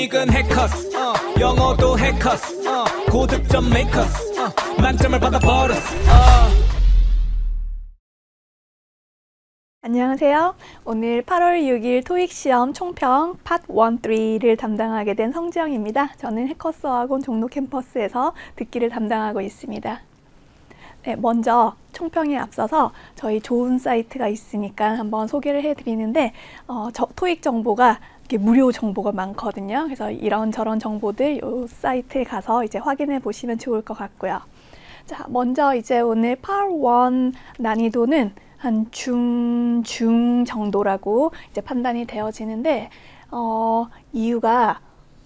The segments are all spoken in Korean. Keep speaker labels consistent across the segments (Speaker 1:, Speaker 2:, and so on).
Speaker 1: 수익은 해커스 영어도 해커스 고득점 메이커스 만점을 받아버렸어
Speaker 2: 안녕하세요. 오늘 8월 6일 토익 시험 총평 파트 1, 3를 담당하게 된 성지영입니다. 저는 해커스학원 종로 캠퍼스에서 듣기를 담당하고 있습니다. 네, 먼저 총평에 앞서서 저희 좋은 사이트가 있으니까 한번 소개를 해드리는데 토익 정보가 무료 정보가 많거든요. 그래서 이런저런 정보들 이 사이트에 가서 이제 확인해 보시면 좋을 것 같고요. 자, 먼저 이제 오늘 Part 1 난이도는 한 중 정도라고 이제 판단이 되어지는데 이유가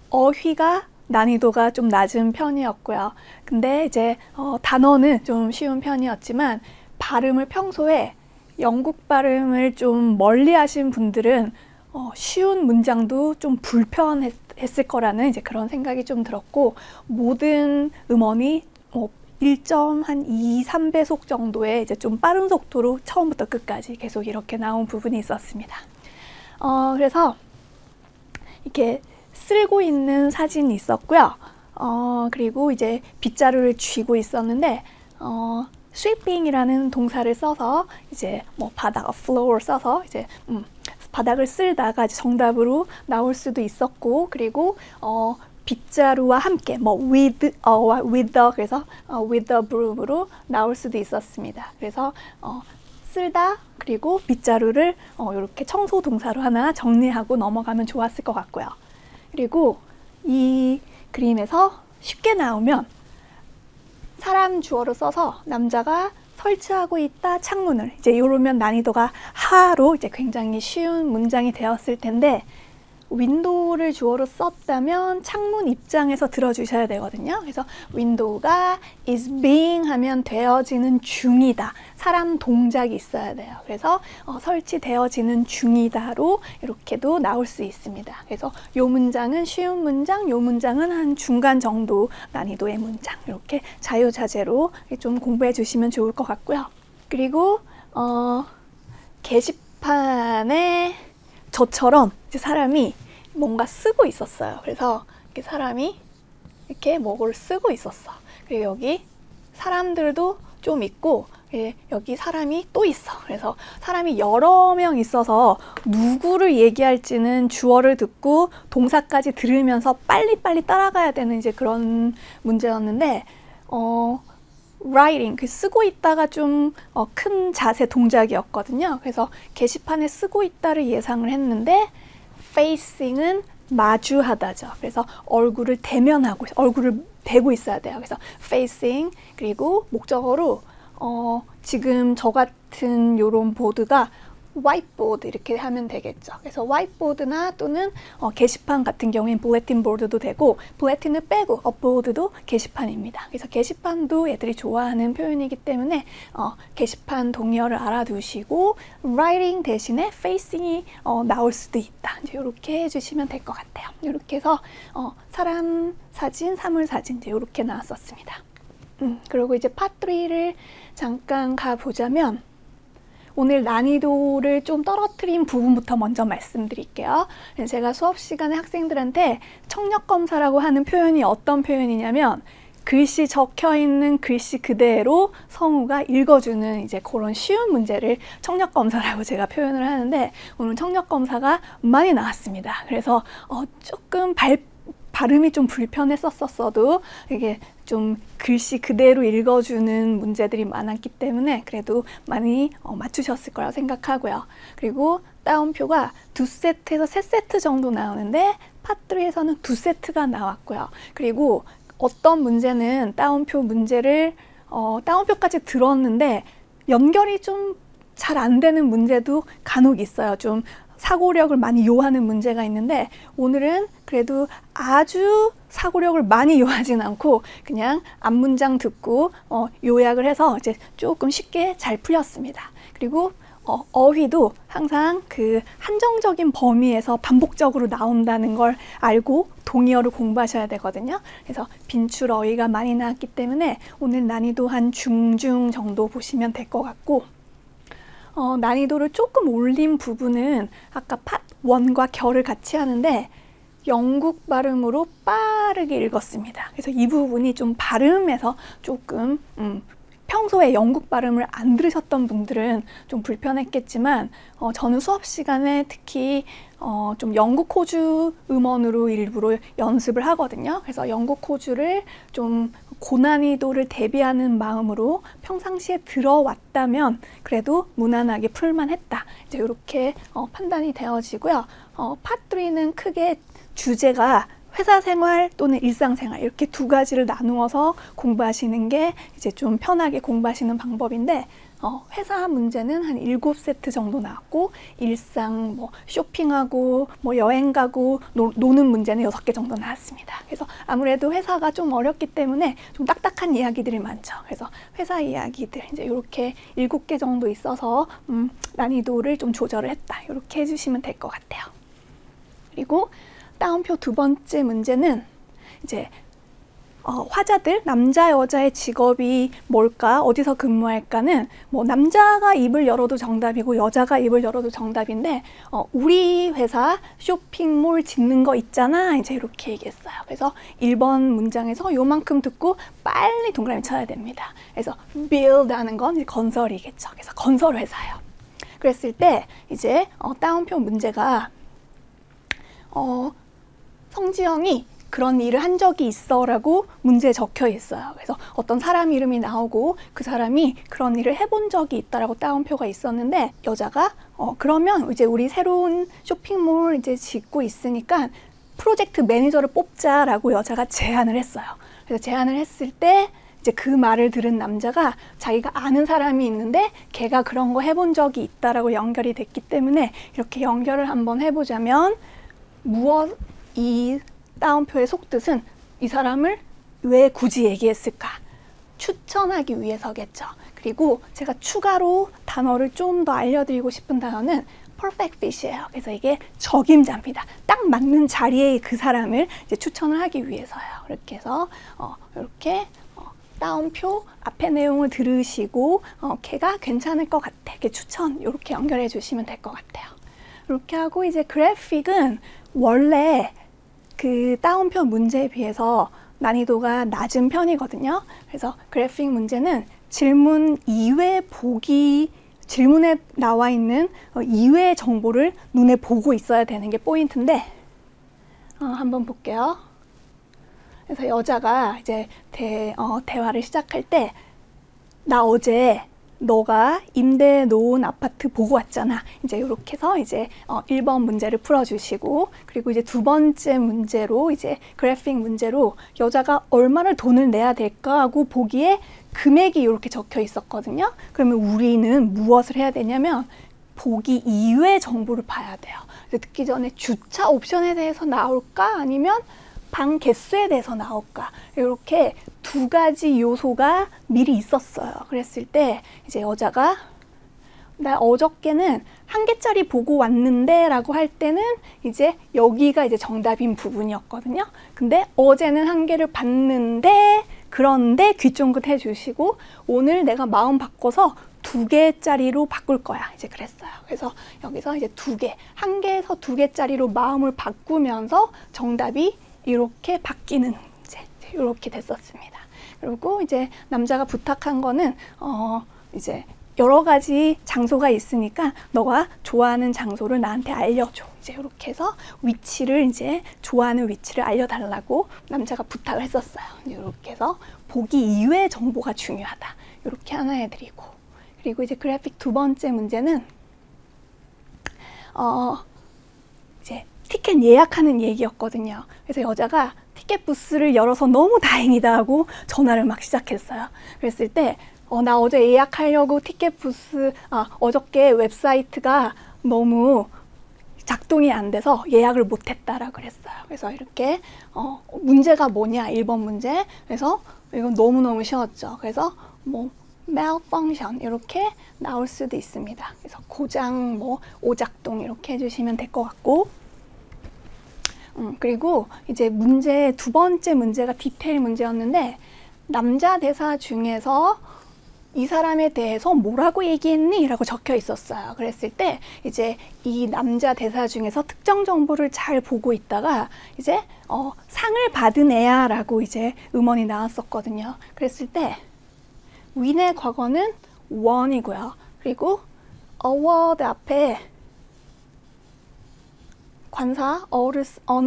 Speaker 2: 어휘가 난이도가 좀 낮은 편이었고요. 근데 이제 단어는 좀 쉬운 편이었지만 발음을 평소에 영국 발음을 좀 멀리 하신 분들은 쉬운 문장도 좀 불편했을 거라는 이제 그런 생각이 좀 들었고 모든 음원이 1.2, 3배속 정도의 이제 좀 빠른 속도로 처음부터 끝까지 계속 이렇게 나온 부분이 있었습니다. 그래서 이렇게 쓸고 있는 사진이 있었고요. 그리고 이제 빗자루를 쥐고 있었는데 sweeping이라는 동사를 써서 이제 뭐 바닥, floor 써서 이제 바닥을 쓸다가 이제 정답으로 나올 수도 있었고 그리고 빗자루와 함께 뭐 with the 그래서 with the broom으로 나올 수도 있었습니다. 그래서 쓸다 그리고 빗자루를 이렇게 청소 동사로 하나 정리하고 넘어가면 좋았을 것 같고요. 그리고 이 그림에서 쉽게 나오면 사람 주어로 써서 남자가 설치하고 있다 창문을 이제 이러면 난이도가 하로 이제 굉장히 쉬운 문장이 되었을 텐데 윈도우를 주어로 썼다면 창문 입장에서 들어주셔야 되거든요. 그래서 윈도우가 is being 하면 되어지는 중이다. 사람 동작이 있어야 돼요. 그래서 설치되어지는 중이다로 이렇게도 나올 수 있습니다. 그래서 이 문장은 쉬운 문장, 이 문장은 한 중간 정도 난이도의 문장. 이렇게 자유자재로 좀 공부해 주시면 좋을 것 같고요. 그리고 게시판에 저처럼 이제 사람이 뭔가 쓰고 있었어요. 그래서 이렇게 사람이 이렇게 뭐를 쓰고 있었어. 그리고 여기 사람들도 좀 있고 여기 사람이 또 있어. 그래서 사람이 여러 명 있어서 누구를 얘기할지는 주어를 듣고 동사까지 들으면서 빨리빨리 따라가야 되는 이제 그런 문제였는데 writing, 쓰고 있다가 좀 큰 자세 동작이었거든요. 그래서 게시판에 쓰고 있다를 예상을 했는데 facing은 마주하다죠. 그래서 얼굴을 대면하고 얼굴을 대고 있어야 돼요. 그래서 facing 그리고 목적어로 지금 저 같은 요런 보드가 whiteboard 이렇게 하면 되겠죠. 그래서 whiteboard나 또는 게시판 같은 경우엔 bulletin board도 되고 bulletin을 빼고 upboard도 게시판입니다. 그래서 게시판도 애들이 좋아하는 표현이기 때문에 게시판 동의어를 알아두시고 writing 대신에 facing이 나올 수도 있다. 이제 이렇게 해주시면 될 것 같아요. 이렇게 해서 사람 사진, 사물 사진 이제 이렇게 나왔었습니다. 그리고 이제 파트 3를 잠깐 가보자면 오늘 난이도를 좀 떨어뜨린 부분부터 먼저 말씀드릴게요. 제가 수업 시간에 학생들한테 청력검사라고 하는 표현이 어떤 표현이냐면 글씨 적혀 있는 글씨 그대로 성우가 읽어주는 이제 그런 쉬운 문제를 청력검사라고 제가 표현을 하는데 오늘 청력검사가 많이 나왔습니다. 그래서 조금 발음이 좀 불편했었어도 이게 좀 글씨 그대로 읽어주는 문제들이 많았기 때문에 그래도 많이 맞추셨을 거라고 생각하고요. 그리고 따옴표가 2세트에서 3세트 정도 나오는데 파트 3에서는 2세트가 나왔고요. 그리고 어떤 문제는 따옴표 문제를 따옴표까지 들었는데 연결이 좀 잘 안 되는 문제도 간혹 있어요. 좀 사고력을 많이 요하는 문제가 있는데 오늘은 그래도 아주 사고력을 많이 요하진 않고 그냥 앞문장 듣고 요약을 해서 이제 조금 쉽게 잘 풀렸습니다. 그리고 어휘도 항상 그 한정적인 범위에서 반복적으로 나온다는 걸 알고 동의어를 공부하셔야 되거든요. 그래서 빈출 어휘가 많이 나왔기 때문에 오늘 난이도 한 중중 정도 보시면 될 것 같고 난이도를 조금 올린 부분은 아까 파트 1과 결을 같이 하는데 영국 발음으로 빠르게 읽었습니다. 그래서 이 부분이 좀 발음에서 조금 평소에 영국 발음을 안 들으셨던 분들은 좀 불편했겠지만 저는 수업 시간에 특히 좀 영국 호주 음원으로 일부러 연습을 하거든요. 그래서 영국 호주를 좀 고난이도를 대비하는 마음으로 평상시에 들어왔다면 그래도 무난하게 풀만 했다. 이제 이렇게 판단이 되어지고요. 파 3는 크게 주제가 회사 생활 또는 일상생활 이렇게 두 가지를 나누어서 공부하시는 게 이제 좀 편하게 공부하시는 방법인데 회사 문제는 한 7세트 정도 나왔고 일상 뭐 쇼핑하고 뭐 여행 가고 노는 문제는 6개 정도 나왔습니다. 그래서 아무래도 회사가 좀 어렵기 때문에 좀 딱딱한 이야기들이 많죠. 그래서 회사 이야기들 이제 이렇게 7개 정도 있어서 난이도를 좀 조절을 했다. 이렇게 해주시면 될 것 같아요. 그리고 따옴표 두 번째 문제는 이제 화자들, 남자, 여자의 직업이 뭘까, 어디서 근무할까는 뭐 남자가 입을 열어도 정답이고 여자가 입을 열어도 정답인데 우리 회사 쇼핑몰 짓는 거 있잖아. 이제 이렇게 얘기했어요. 그래서 1번 문장에서 요만큼 듣고 빨리 동그라미 쳐야 됩니다. 그래서 build 하는 건 이제 건설이겠죠. 그래서 건설 회사예요. 그랬을 때 이제 따옴표 문제가 성지영이 그런 일을 한 적이 있어 라고 문제에 적혀 있어요. 그래서 어떤 사람 이름이 나오고 그 사람이 그런 일을 해본 적이 있다라고 따옴표가 있었는데 여자가 그러면 이제 우리 새로운 쇼핑몰 이제 짓고 있으니까 프로젝트 매니저를 뽑자라고 여자가 제안을 했어요. 그래서 제안을 했을 때 이제 그 말을 들은 남자가 자기가 아는 사람이 있는데 걔가 그런 거 해본 적이 있다라고 연결이 됐기 때문에 이렇게 연결을 한번 해보자면 이 따옴표의 속뜻은 이 사람을 왜 굳이 얘기했을까? 추천하기 위해서겠죠. 그리고 제가 추가로 단어를 좀 더 알려드리고 싶은 단어는 perfect fit이에요. 그래서 이게 적임자입니다. 딱 맞는 자리에 그 사람을 이제 추천을 하기 위해서요. 이렇게 해서 이렇게 따옴표 앞에 내용을 들으시고 걔가 괜찮을 것 같아. 이렇게 추천 이렇게 연결해 주시면 될 것 같아요. 이렇게 하고 이제 그래픽은 원래 그 따옴표 문제에 비해서 난이도가 낮은 편이거든요. 그래서 그래픽 문제는 질문 이외 질문에 나와 있는 이외의 정보를 눈에 보고 있어야 되는 게 포인트인데 한번 볼게요. 그래서 여자가 이제 대화를 시작할 때 나 어제 너가 임대해 놓은 아파트 보고 왔잖아. 이제 이렇게 해서 이제 1번 문제를 풀어주시고 그리고 이제 두 번째 문제로 이제 그래픽 문제로 여자가 얼마를 돈을 내야 될까 하고 보기에 금액이 이렇게 적혀 있었거든요. 그러면 우리는 무엇을 해야 되냐면 보기 이외의 정보를 봐야 돼요. 듣기 전에 주차 옵션에 대해서 나올까 아니면 방 개수에 대해서 나올까 이렇게 두 가지 요소가 미리 있었어요. 그랬을 때 이제 여자가 나 어저께는 1개짜리 보고 왔는데 라고 할 때는 이제 여기가 이제 정답인 부분이었거든요. 근데 어제는 1개를 봤는데 그런데 귀 쫑긋 해주시고 오늘 내가 마음 바꿔서 2개짜리로 바꿀 거야. 이제 그랬어요. 그래서 여기서 이제 2개, 1개에서 2개짜리로 마음을 바꾸면서 정답이 이렇게 바뀌는 이제 이렇게 됐었습니다. 그리고 이제 남자가 부탁한 거는 이제 여러 가지 장소가 있으니까 너가 좋아하는 장소를 나한테 알려줘. 이제 이렇게 해서 위치를 이제 좋아하는 위치를 알려달라고 남자가 부탁을 했었어요. 이렇게 해서 보기 이외의 정보가 중요하다. 이렇게 하나 해드리고 그리고 이제 그래픽 두 번째 문제는 이제 티켓 예약하는 얘기였거든요. 그래서 여자가 티켓 부스를 열어서 너무 다행이다 하고 전화를 막 시작했어요. 그랬을 때 나 어제 예약하려고 티켓 부스 어저께 웹사이트가 너무 작동이 안 돼서 예약을 못했다라고 그랬어요. 그래서 이렇게 문제가 뭐냐 1번 문제. 그래서 이건 너무너무 쉬웠죠. 그래서 뭐 malfunction 이렇게 나올 수도 있습니다. 그래서 고장 뭐 오작동 이렇게 해주시면 될 것 같고 그리고 이제 문제 두 번째 문제가 디테일 문제였는데 남자 대사 중에서 이 사람에 대해서 뭐라고 얘기했니? 라고 적혀 있었어요. 그랬을 때 이제 이 남자 대사 중에서 특정 정보를 잘 보고 있다가 이제 상을 받은 애야 라고 이제 음원이 나왔었거든요. 그랬을 때 win의 과거는 won이고요. 그리고 award 앞에 관사 어를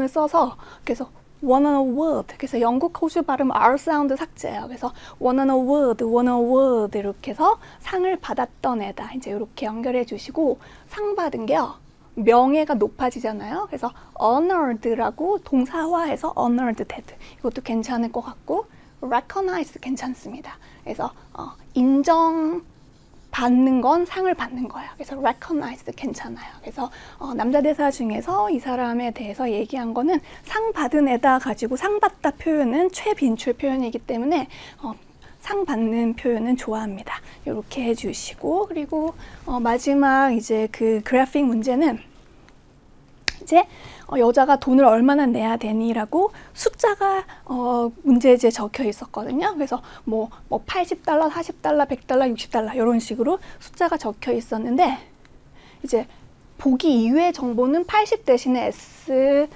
Speaker 2: 써서 그래서 won an award. 그래서 영국 호주 발음 R 사운드 삭제예요. 그래서 won an award 이렇게 해서 상을 받았던 애다. 이제 이렇게 연결해 주시고 상 받은 게요. 명예가 높아지잖아요. 그래서 honored라고 동사화해서 honored dead. 이것도 괜찮을 것 같고 recognized 괜찮습니다. 그래서 인정 받는 건 상을 받는 거예요. 그래서 recognized 괜찮아요. 그래서 남자 대사 중에서 이 사람에 대해서 얘기한 거는 상 받은 애다 가지고 상 받다 표현은 최빈출 표현이기 때문에 상 받는 표현은 좋아합니다. 이렇게 해주시고 그리고 마지막 이제 그 그래픽 문제는 이제 여자가 돈을 얼마나 내야 되니라고 숫자가 문제지에 적혀 있었거든요. 그래서 뭐 $80, $40, $100, $60 이런 식으로 숫자가 적혀 있었는데 이제 보기 이외의 정보는 80 대신에 S,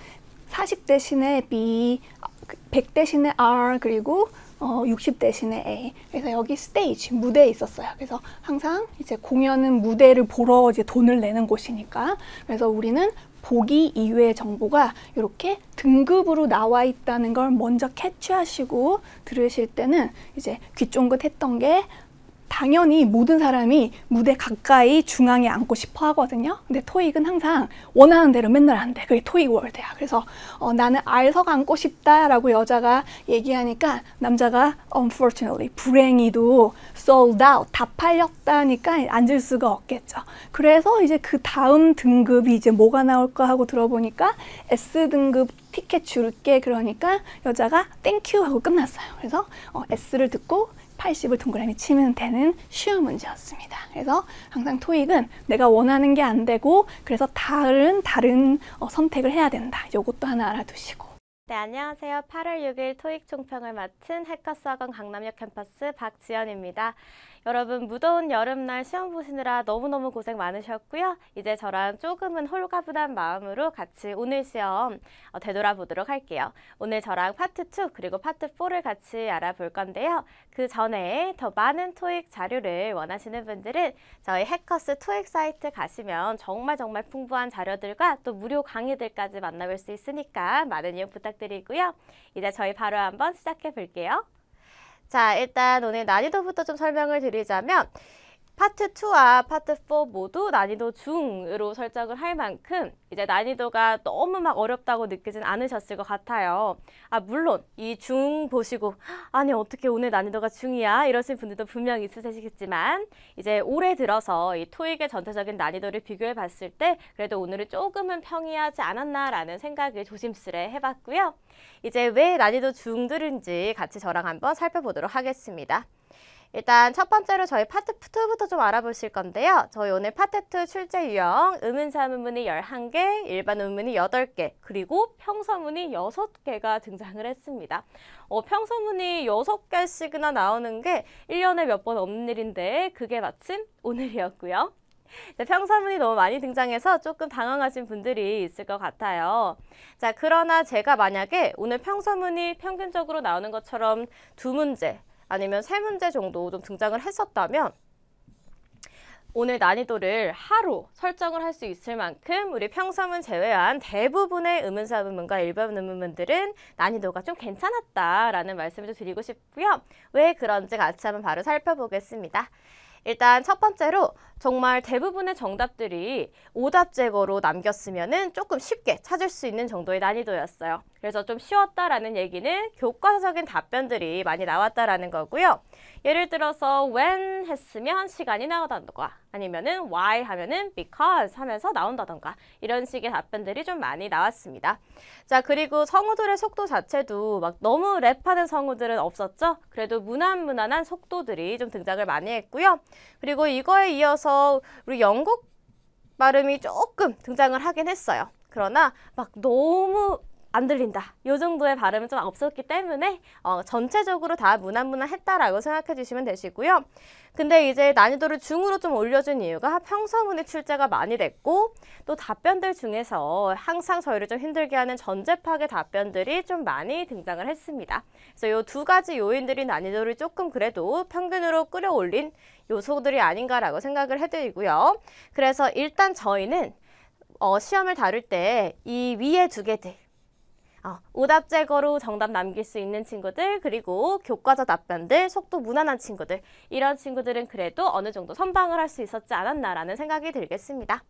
Speaker 2: 40 대신에 B, 100 대신에 R 그리고 60 대신에 A. 그래서 여기 스테이지, 무대에 있었어요. 그래서 항상 이제 공연은 무대를 보러 이제 돈을 내는 곳이니까. 그래서 우리는 보기 이외의 정보가 이렇게 등급으로 나와 있다는 걸 먼저 캐치하시고 들으실 때는 이제 귀 쫑긋했던 게 당연히 모든 사람이 무대 가까이 중앙에 앉고 싶어 하거든요. 근데 토익은 항상 원하는 대로 맨날 안 돼. 그게 토익 월드야. 그래서 나는 R석 앉고 싶다라고 여자가 얘기하니까 남자가 unfortunately 불행히도 sold out 다 팔렸다니까 앉을 수가 없겠죠. 그래서 이제 그 다음 등급이 이제 뭐가 나올까 하고 들어보니까 S등급 티켓 줄게 그러니까 여자가 땡큐 하고 끝났어요. 그래서 S를 듣고 80을 동그라미 치면 되는 쉬운 문제였습니다. 그래서 항상 토익은 내가 원하는 게 안 되고 그래서 다른 선택을 해야 된다. 이것도 하나 알아두시고.
Speaker 3: 네, 안녕하세요. 8월 6일 토익 총평을 맡은 해커스학원 강남역 캠퍼스 박지연입니다. 여러분 무더운 여름날 시험 보시느라 너무너무 고생 많으셨고요. 이제 저랑 조금은 홀가분한 마음으로 같이 오늘 시험 되돌아보도록 할게요. 오늘 저랑 파트 2 그리고 파트 4를 같이 알아볼 건데요. 그 전에 더 많은 토익 자료를 원하시는 분들은 저희 해커스 토익 사이트 가시면 정말 풍부한 자료들과 또 무료 강의들까지 만나볼 수 있으니까 많은 이용 부탁드리고요. 이제 저희 바로 한번 시작해 볼게요. 자, 일단 오늘 난이도부터 좀 설명을 드리자면 파트 2와 파트 4 모두 난이도 중으로 설정을 할 만큼 이제 난이도가 너무 막 어렵다고 느끼진 않으셨을 것 같아요. 물론 이 중 보시고 아니 어떻게 오늘 난이도가 중이야 이러신 분들도 분명히 있으시겠지만 이제 올해 들어서 이 토익의 전체적인 난이도를 비교해 봤을 때 그래도 오늘은 조금은 평이하지 않았나라는 생각을 조심스레 해봤고요. 이제 왜 난이도 중들인지 같이 저랑 한번 살펴보도록 하겠습니다. 일단 첫 번째로 저희 파트 2부터 좀 알아보실 건데요. 저희 오늘 파트 2 출제 유형 의문사문문이 11개, 일반 의문이 8개, 그리고 평서문이 6개가 등장을 했습니다. 평서문이 6개씩이나 나오는 게 1년에 몇 번 없는 일인데 그게 마침 오늘이었고요. 평서문이 너무 많이 등장해서 조금 당황하신 분들이 있을 것 같아요. 자, 그러나 제가 만약에 오늘 평서문이 평균적으로 나오는 것처럼 2문제, 아니면 3문제 정도 좀 등장을 했었다면 오늘 난이도를 하루 설정을 할 수 있을 만큼 우리 평서문 제외한 대부분의 의문사문문과 일반 의문문들은 난이도가 좀 괜찮았다라는 말씀을 좀 드리고 싶고요. 왜 그런지 같이 한번 바로 살펴보겠습니다. 일단 첫 번째로 정말 대부분의 정답들이 오답 제거로 남겼으면은 조금 쉽게 찾을 수 있는 정도의 난이도였어요. 그래서 좀 쉬웠다라는 얘기는 교과서적인 답변들이 많이 나왔다라는 거고요. 예를 들어서 when 했으면 시간이 나온다던가 아니면은 why 하면은 because 하면서 나온다던가 이런 식의 답변들이 좀 많이 나왔습니다. 자, 그리고 성우들의 속도 자체도 막 너무 랩하는 성우들은 없었죠. 그래도 무난무난한 속도들이 좀 등장을 많이 했고요. 그리고 이거에 이어서 우리 영국 발음이 조금 등장을 하긴 했어요. 그러나 막 너무 안 들린다. 이 정도의 발음은 좀 없었기 때문에 전체적으로 다 무난무난했다라고 생각해 주시면 되시고요. 근데 이제 난이도를 중으로 좀 올려준 이유가 평서문이 출제가 많이 됐고 또 답변들 중에서 항상 저희를 좀 힘들게 하는 전제파악의 답변들이 좀 많이 등장을 했습니다. 그래서 이 두 가지 요인들이 난이도를 조금 그래도 평균으로 끌어올린 요소들이 아닌가라고 생각을 해드리고요. 그래서 일단 저희는 시험을 다룰 때 이 위에 두 개들 오답 제거로 정답 남길 수 있는 친구들, 그리고 교과서 답변들, 속도 무난한 친구들, 이런 친구들은 그래도 어느 정도 선방을 할 수 있었지 않았나라는 생각이 들겠습니다.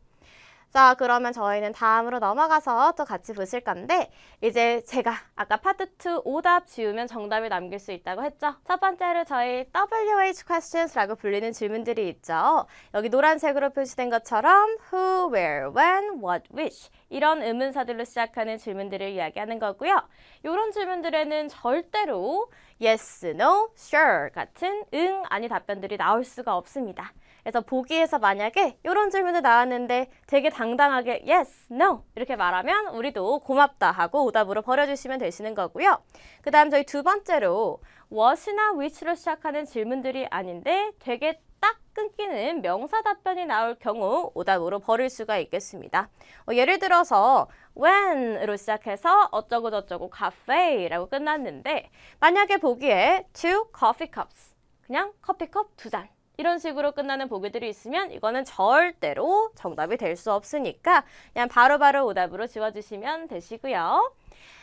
Speaker 3: 자, 그러면 저희는 다음으로 넘어가서 또 같이 보실 건데, 이제 제가 아까 파트 2 오답 지우면 정답을 남길 수 있다고 했죠. 첫 번째로 저희 WH questions라고 불리는 질문들이 있죠. 여기 노란색으로 표시된 것처럼 who, where, when, what, which 이런 의문사들로 시작하는 질문들을 이야기하는 거고요. 이런 질문들에는 절대로 yes, no, sure 같은 응, 아니 답변들이 나올 수가 없습니다. 그래서 보기에서 만약에 이런 질문이 나왔는데 되게 당당하게 yes, no 이렇게 말하면 우리도 고맙다 하고 오답으로 버려주시면 되시는 거고요. 그 다음 저희 두 번째로 what이나 which로 시작하는 질문들이 아닌데 되게 딱 끊기는 명사 답변이 나올 경우 오답으로 버릴 수가 있겠습니다. 예를 들어서 when으로 시작해서 어쩌고 저쩌고 카페라고 끝났는데 만약에 보기에 two coffee cups 그냥 커피컵 2잔 이런 식으로 끝나는 보기들이 있으면 이거는 절대로 정답이 될 수 없으니까 그냥 바로바로 오답으로 지워주시면 되시고요.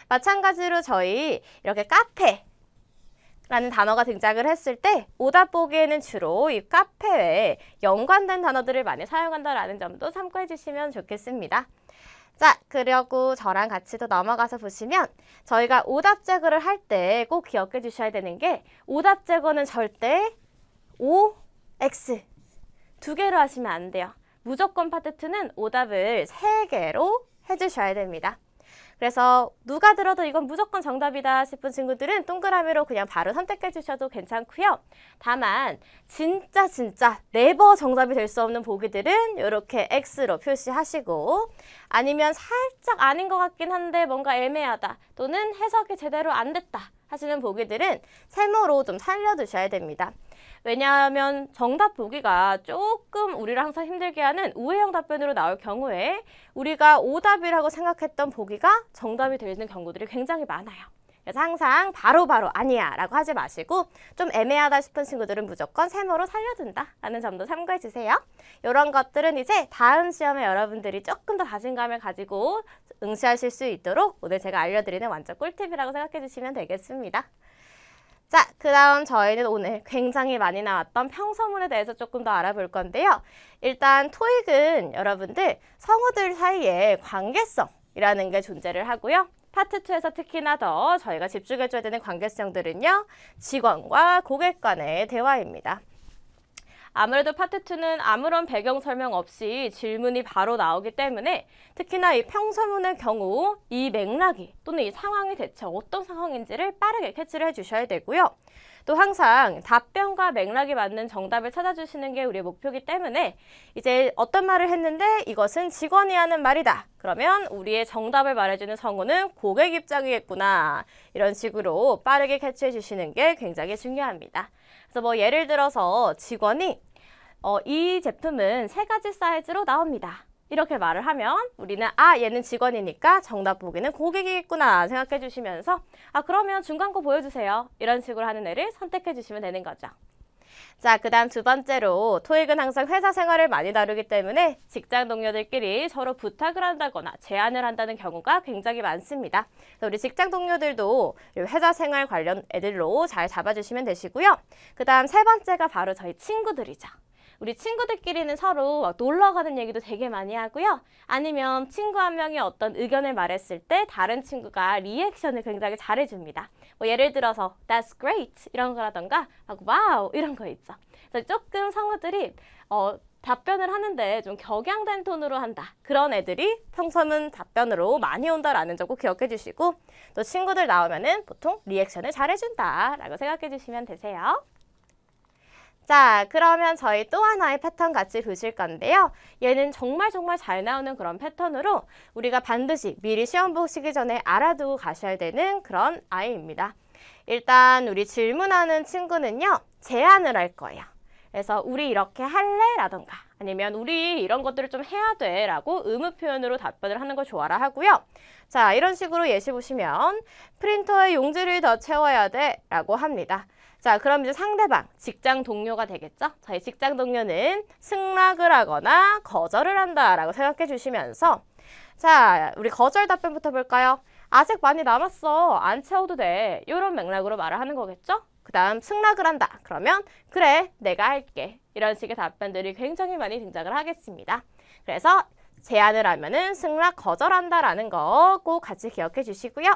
Speaker 3: 마찬가지로 저희 이렇게 카페라는 단어가 등장을 했을 때 오답 보기에는 주로 이 카페에 연관된 단어들을 많이 사용한다는 점도 참고해 주시면 좋겠습니다. 자, 그리고 저랑 같이 또 넘어가서 보시면 저희가 오답 제거를 할 때 꼭 기억해 주셔야 되는 게 오답 제거는 절대 O, X 두 개로 하시면 안 돼요. 무조건 파트 2는 오답을 3개로 해주셔야 됩니다. 그래서 누가 들어도 이건 무조건 정답이다 싶은 친구들은 동그라미로 그냥 바로 선택해 주셔도 괜찮고요. 다만 진짜 네버 정답이 될 수 없는 보기들은 이렇게 X로 표시하시고 아니면 살짝 아닌 것 같긴 한데 뭔가 애매하다 또는 해석이 제대로 안 됐다 하시는 보기들은 세모로 좀 살려두셔야 됩니다. 왜냐하면 정답 보기가 조금 우리를 항상 힘들게 하는 우회형 답변으로 나올 경우에 우리가 오답이라고 생각했던 보기가 정답이 되는 경우들이 굉장히 많아요. 그래서 항상 바로바로 아니야 라고 하지 마시고 좀 애매하다 싶은 친구들은 무조건 세모로 살려둔다 라는 점도 참고해 주세요. 이런 것들은 이제 다음 시험에 여러분들이 조금 더 자신감을 가지고 응시하실 수 있도록 오늘 제가 알려드리는 완전 꿀팁이라고 생각해 주시면 되겠습니다. 자, 그 다음 저희는 오늘 굉장히 많이 나왔던 평서문에 대해서 조금 더 알아볼 건데요. 일단 토익은 여러분들 성우들 사이에 관계성이라는 게 존재를 하고요. 파트 2에서 특히나 더 저희가 집중해줘야 되는 관계성들은요. 직원과 고객 간의 대화입니다. 아무래도 파트 2는 아무런 배경 설명 없이 질문이 바로 나오기 때문에 특히나 이 평서문의 경우 이 맥락이 또는 이 상황이 대체 어떤 상황인지를 빠르게 캐치를 해주셔야 되고요. 또 항상 답변과 맥락이 맞는 정답을 찾아주시는 게 우리의 목표이기 때문에 이제 어떤 말을 했는데 이것은 직원이 하는 말이다. 그러면 우리의 정답을 말해주는 성우는 고객 입장이겠구나. 이런 식으로 빠르게 캐치해 주시는 게 굉장히 중요합니다. 그래서 뭐 예를 들어서 직원이 이 제품은 3가지 사이즈로 나옵니다. 이렇게 말을 하면 우리는 얘는 직원이니까 정답 보기는 고객이겠구나 생각해 주시면서 그러면 중간 거 보여주세요. 이런 식으로 하는 애를 선택해 주시면 되는 거죠. 자, 그 다음 두 번째로 토익은 항상 회사 생활을 많이 다루기 때문에 직장 동료들끼리 서로 부탁을 한다거나 제안을 한다는 경우가 굉장히 많습니다. 그래서 우리 직장 동료들도 회사 생활 관련 애들로 잘 잡아주시면 되시고요. 그 다음 세 번째가 바로 저희 친구들이죠. 우리 친구들끼리는 서로 막 놀러 가는 얘기도 되게 많이 하고요. 아니면 친구 한 명이 어떤 의견을 말했을 때 다른 친구가 리액션을 굉장히 잘해줍니다. 뭐 예를 들어서 That's great 이런 거라던가 wow 이런 거 있죠. 그래서 조금 성우들이 답변을 하는데 좀 격양된 톤으로 한다. 그런 애들이 평소문 답변으로 많이 온다라는 점 꼭 기억해 주시고 또 친구들 나오면은 보통 리액션을 잘해준다라고 생각해 주시면 되세요. 자, 그러면 저희 또 하나의 패턴 같이 보실 건데요. 얘는 정말 잘 나오는 그런 패턴으로 우리가 반드시 미리 시험 보시기 전에 알아두고 가셔야 되는 그런 아이입니다. 일단 우리 질문하는 친구는요, 제안을 할 거예요. 그래서 우리 이렇게 할래? 라던가 아니면 우리 이런 것들을 좀 해야 돼 라고 의무 표현으로 답변을 하는 거 좋아라 하고요. 자, 이런 식으로 예시 보시면 프린터에 용지를 더 채워야 돼 라고 합니다. 자, 그럼 이제 상대방, 직장 동료가 되겠죠? 저희 직장 동료는 승낙을 하거나 거절을 한다 라고 생각해 주시면서 자, 우리 거절 답변부터 볼까요? 아직 많이 남았어. 안 채워도 돼. 이런 맥락으로 말을 하는 거겠죠? 그 다음 승낙을 한다. 그러면 그래, 내가 할게. 이런 식의 답변들이 굉장히 많이 등장을 하겠습니다. 그래서 제안을 하면은 승낙 거절한다라는 거 꼭 같이 기억해 주시고요.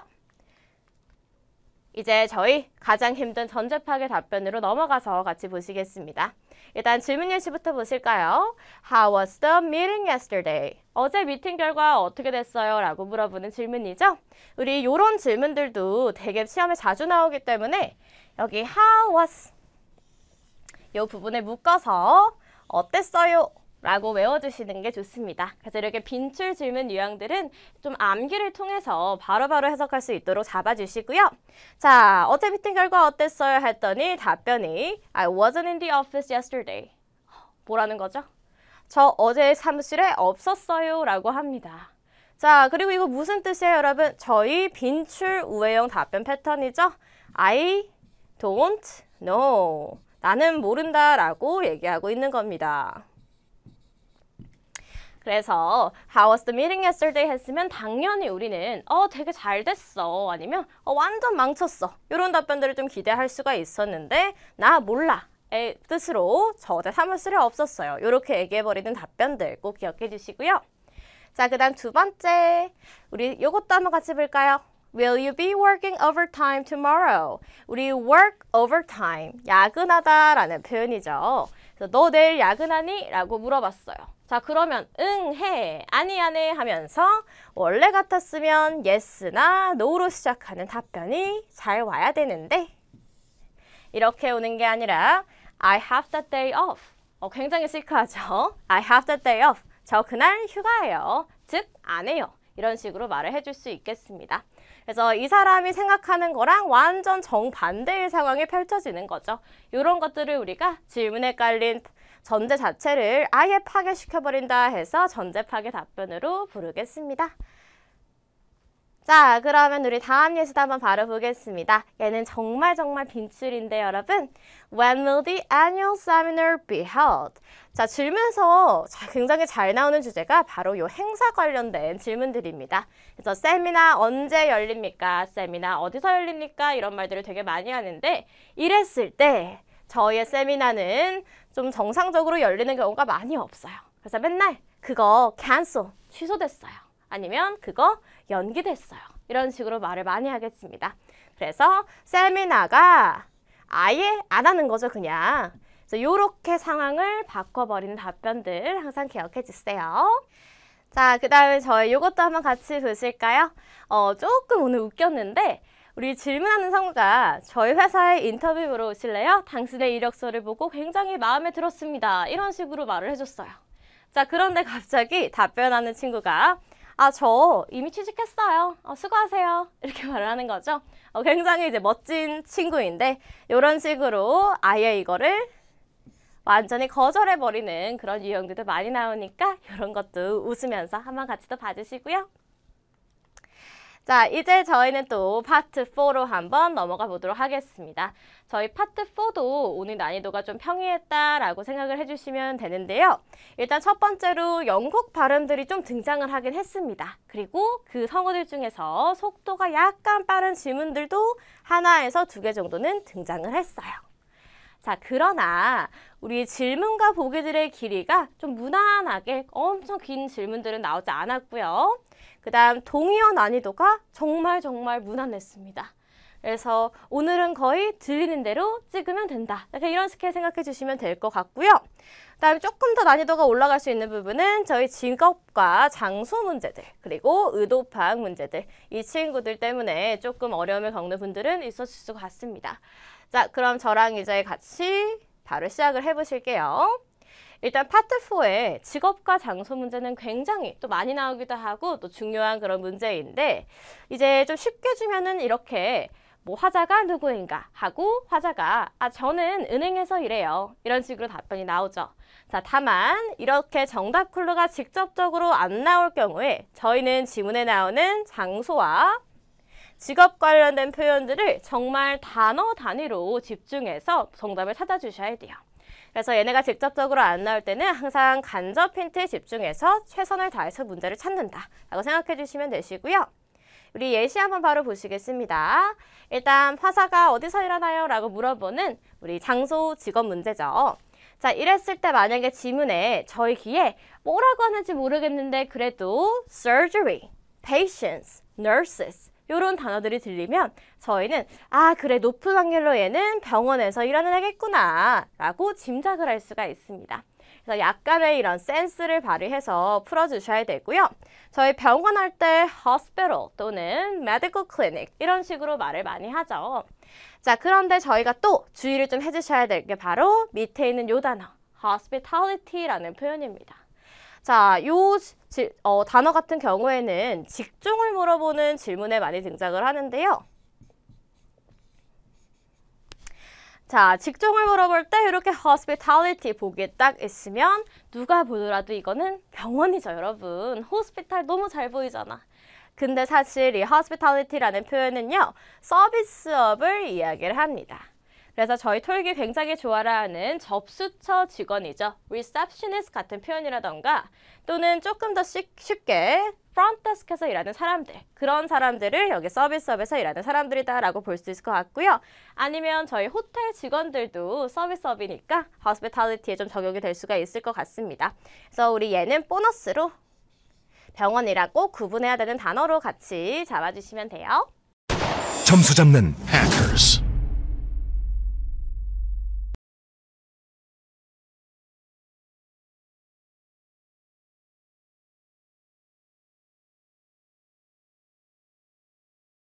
Speaker 3: 이제 저희 가장 힘든 전제 파악의 답변으로 넘어가서 같이 보시겠습니다. 일단 질문 예시부터 보실까요? How was the meeting yesterday? 어제 미팅 결과 어떻게 됐어요? 라고 물어보는 질문이죠. 우리 이런 질문들도 되게 시험에 자주 나오기 때문에 여기 how was 이 부분에 묶어서 어땠어요? 라고 외워주시는 게 좋습니다. 그래서 이렇게 빈출 질문 유형들은 좀 암기를 통해서 바로바로 해석할 수 있도록 잡아주시고요. 자, 어제 미팅 결과 어땠어요? 했더니 답변이 I wasn't in the office yesterday. 뭐라는 거죠? 저 어제 사무실에 없었어요 라고 합니다. 자, 그리고 이거 무슨 뜻이에요, 여러분? 저희 빈출 우회형 답변 패턴이죠. I don't know. 나는 모른다 라고 얘기하고 있는 겁니다. 그래서 How was the meeting yesterday 했으면 당연히 우리는 되게 잘 됐어 아니면 완전 망쳤어 이런 답변들을 좀 기대할 수가 있었는데 나 몰라 의 뜻으로 저 어제 사무실에 없었어요 이렇게 얘기해버리는 답변들 꼭 기억해 주시고요. 자, 그 다음 두 번째 우리 이것도 한번 같이 볼까요? Will you be working overtime tomorrow? 우리 work overtime 야근하다 라는 표현이죠. 그래서 너 내일 야근하니? 라고 물어봤어요. 자, 그러면 응, 해, 아니, 안 해 하면서 원래 같았으면 yes나 no로 시작하는 답변이 잘 와야 되는데 이렇게 오는 게 아니라 I have that day off. 굉장히 시크하죠? I have that day off. 저 그날 휴가예요. 즉, 안 해요. 이런 식으로 말을 해줄 수 있겠습니다. 그래서 이 사람이 생각하는 거랑 완전 정반대의 상황이 펼쳐지는 거죠. 이런 것들을 우리가 질문에 깔린 전제 자체를 아예 파괴시켜버린다 해서 전제 파괴 답변으로 부르겠습니다. 자, 그러면 우리 다음 예시도 한번 바로 보겠습니다. 얘는 정말 빈출인데 여러분. When will the annual seminar be held? 자, 질문에서 굉장히 잘 나오는 주제가 바로 이 행사 관련된 질문들입니다. 그래서 세미나 언제 열립니까? 세미나 어디서 열립니까? 이런 말들을 되게 많이 하는데 이랬을 때 저희의 세미나는 좀 정상적으로 열리는 경우가 많이 없어요. 그래서 맨날 그거 cancel, 취소됐어요. 아니면 그거 연기됐어요. 이런 식으로 말을 많이 하겠습니다. 그래서 세미나가 아예 안 하는 거죠, 그냥. 그래서 이렇게 상황을 바꿔버리는 답변들 항상 기억해 주세요. 자, 그 다음에 저희 이것도 한번 같이 보실까요? 조금 오늘 웃겼는데 우리 질문하는 성우가 저희 회사에 인터뷰 보러 오실래요? 당신의 이력서를 보고 굉장히 마음에 들었습니다. 이런 식으로 말을 해줬어요. 자, 그런데 갑자기 답변하는 친구가 저 이미 취직했어요. 수고하세요. 이렇게 말을 하는 거죠. 굉장히 이제 멋진 친구인데 이런 식으로 아예 이거를 완전히 거절해버리는 그런 유형들도 많이 나오니까 이런 것도 웃으면서 한번 같이 또 봐주시고요. 자, 이제 저희는 또 파트 4로 한번 넘어가 보도록 하겠습니다. 저희 파트 4도 오늘 난이도가 좀 평이했다라고 생각을 해주시면 되는데요. 일단 첫 번째로 영국 발음들이 좀 등장을 하긴 했습니다. 그리고 그 성어들 중에서 속도가 약간 빠른 질문들도 하나에서 두 개 정도는 등장을 했어요. 자, 그러나 우리 질문과 보기들의 길이가 좀 무난하게 엄청 긴 질문들은 나오지 않았고요. 그 다음 동의어 난이도가 정말 무난했습니다. 그래서 오늘은 거의 들리는 대로 찍으면 된다. 이런 식으로 생각해 주시면 될 것 같고요. 그 다음에 조금 더 난이도가 올라갈 수 있는 부분은 저희 직업과 장소 문제들 그리고 의도 파악 문제들 이 친구들 때문에 조금 어려움을 겪는 분들은 있었을 것 같습니다. 자, 그럼 저랑 이제 같이 바로 시작을 해보실게요. 일단 파트 4의 직업과 장소 문제는 굉장히 또 많이 나오기도 하고 또 중요한 그런 문제인데 이제 좀 쉽게 주면은 이렇게 뭐 화자가 누구인가 하고 화자가 저는 은행에서 일해요. 이런 식으로 답변이 나오죠. 자, 다만 이렇게 정답 클루가 직접적으로 안 나올 경우에 저희는 지문에 나오는 장소와 직업 관련된 표현들을 정말 단어 단위로 집중해서 정답을 찾아주셔야 돼요. 그래서 얘네가 직접적으로 안 나올 때는 항상 간접 힌트에 집중해서 최선을 다해서 문제를 찾는다 라고 생각해 주시면 되시고요. 우리 예시 한번 바로 보시겠습니다. 일단 화사가 어디서 일하나요? 라고 물어보는 우리 장소 직업 문제죠. 자, 이랬을 때 만약에 지문에 저희 귀에 뭐라고 하는지 모르겠는데 그래도 surgery, patients, nurses 이런 단어들이 들리면 저희는 그래 높은 확률로 얘는 병원에서 일하는 애겠구나 라고 짐작을 할 수가 있습니다. 그래서 약간의 이런 센스를 발휘해서 풀어주셔야 되고요. 저희 병원 할 때 hospital 또는 medical clinic 이런 식으로 말을 많이 하죠. 자, 그런데 저희가 또 주의를 좀 해주셔야 될 게 바로 밑에 있는 요 단어 hospitality라는 표현입니다. 자, 요 단어 같은 경우에는 직종을 물어보는 질문에 많이 등장을 하는데요. 자, 직종을 물어볼 때 이렇게 hospitality 보기에 딱 있으면 누가 보더라도 이거는 병원이죠, 여러분. 호스피탈 너무 잘 보이잖아. 근데 사실 이 hospitality라는 표현은요, 서비스업을 이야기를 합니다. 그래서 저희 토익이 굉장히 좋아하는 접수처 직원이죠. receptionist 같은 표현이라던가 또는 조금 더 쉽게 front desk에서 일하는 사람들, 그런 사람들을 여기 서비스업에서 일하는 사람들이다 라고 볼 수 있을 것 같고요. 아니면 저희 호텔 직원들도 서비스업이니까 hospitality에 좀 적용이 될 수가 있을 것 같습니다. 그래서 우리 얘는 보너스로 병원이라고 구분해야 되는 단어로 같이 잡아주시면 돼요.
Speaker 4: 점수 잡는 Hackers.